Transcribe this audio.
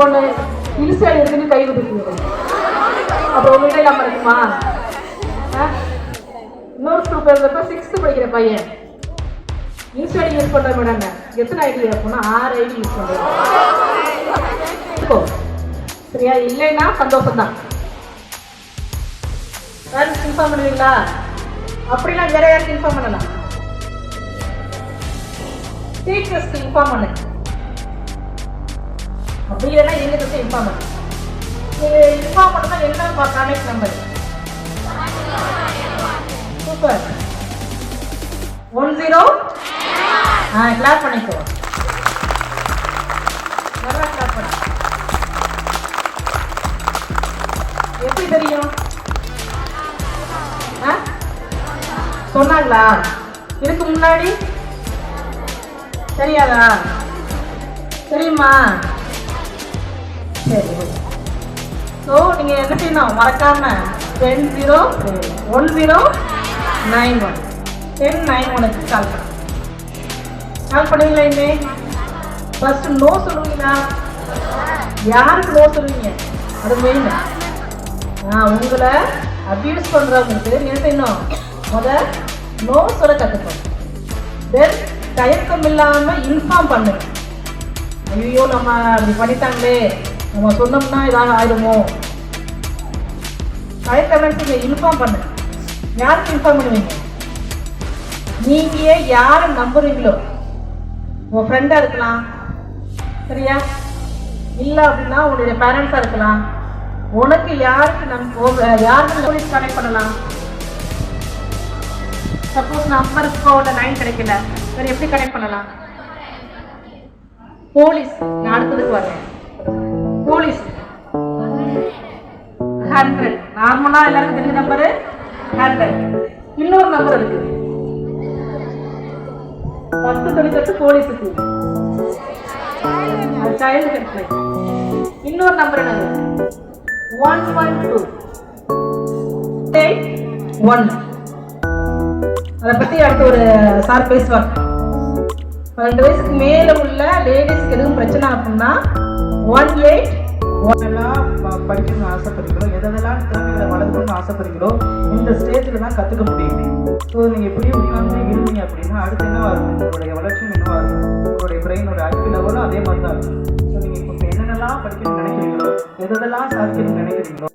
ஒன்று இன்ஸ்டால் இருக்குன்னு கை கொடுத்துருக்கீங்க. அப்புறம் உங்கள்கிட்ட இல்லாமல் இருக்குமா? இன்னொரு ஸ்கூல் இருந்தப்ப 6th படிக்கிற பையன் இன்ஸ்டால் யூஸ் பண்ணுற மேடம் எத்தனை ஐடி இருக்குன்னா 6 ஐடி யூஸ் பண்ணுறேன். சரியா? இல்லைன்னா சந்தோஷம்தான். யாருக்கு இன்ஃபார்ம் பண்ணுவீங்களா? அப்படிலாம் வேற யாருக்கு இன்ஃபார்ம் பண்ணலாம்? டீச்சர்ஸ்க்கு இன்ஃபார்ம் பண்ணு. அப்படி இல்லைன்னா எங்களுக்கு இன்ஃபார்ம் பண்ணு. இன்ஃபார்ம் பண்ணா என்ன கான்டாக்ட் நம்பர்? சூப்பர். 10 கிளாஸ் பண்ணிக்கோ. நல்லா கிளாஸ் பண்ண. எப்படி தெரியும்? சொன்னாங்களா? இதுக்கு முன்னாடி தெரியாதா? தெரியுமா? சரி. ஸோ நீங்கள் என்ன செய்யணும்? மறக்காம 1091 1091க்கு கால் பண்ணுங்க. கால் பண்ணுவீங்களா? இனிமே ஃபர்ஸ்ட் நோ சொல்லுவீங்களா? யாருக்கு நோ சொல்லுவீங்க? அது மெயின். உங்களை அபியூஸ் பண்ணுறவங்களுக்கு என்ன செய்யணும்? நோ சொல்ல கற்றுக்கணும். தென் தயக்கம் இல்லாமல் இன்ஃபார்ம் பண்ணுங்க. ஐயோ நம்ம அப்படி பண்ணிட்டாங்களே, நம்ம சொன்னோம்னா இதாக ஆயிடுமோ. தயக்கம் இன்ஃபார்ம் பண்ணுங்க. யாருக்கு இன்ஃபார்ம் பண்ணுவீங்க? நீங்கள் யாரை நம்புறீங்களோ, உங்கள் ஃப்ரெண்டாக இருக்கலாம், சரியா? இல்லை அப்படின்னா உங்களுடைய பேரண்ட்ஸாக இருக்கலாம். உனக்கு யாருக்கு போலீஸ் கனெக்ட் பண்ணலாம். சப்போஸ் நம்பருக்கு லைன் கிடைக்கல, வேறு எப்படி கனெக்ட் பண்ணலாம்? போலீஸ். நான் அடுத்ததுக்கு வரேன். போலீஸ் 100. நார்மலாக எல்லாருக்கும் தெரிஞ்ச நம்பரு 100. இன்னொரு நம்பர் இருக்கு 1098 போலீஸுக்கு. Child helpline. இன்னொரு நம்பர் என்னது? 11281. அதை பற்றி அடுத்து ஒரு சார் பேசுவார். 12 வயசுக்கு மேலே உள்ள லேடிஸ்க்கு எதுவும் பிரச்சனை அப்படின்னா 181 படிக்கணும்னு ஆசைப்படுறீங்களோ, எதெல்லாம் திறமைகளை வளர்க்கணும்னு ஆசைப்படுறீங்களோ இந்த ஸ்டேஜில் தான் கற்றுக்க முடியும். ஸோ நீங்கள் இப்படியே உட்காந்து இருந்தீங்க அப்படின்னா அடுத்து என்னவா இருக்கும்? உங்களுடைய வளர்ச்சியும் என்னவா இருக்கும்? உங்களுடைய பிரெயினோட ஐக்யூ லெவலும் அதே மாதிரி தான் இருக்கும். ஸோ நீங்கள் இப்போ என்னென்னலாம் படிக்கணும்னு நினைக்கிறீங்களோ, எதெல்லாம் சாதிக்கணும்னு நினைக்கிறீங்களோ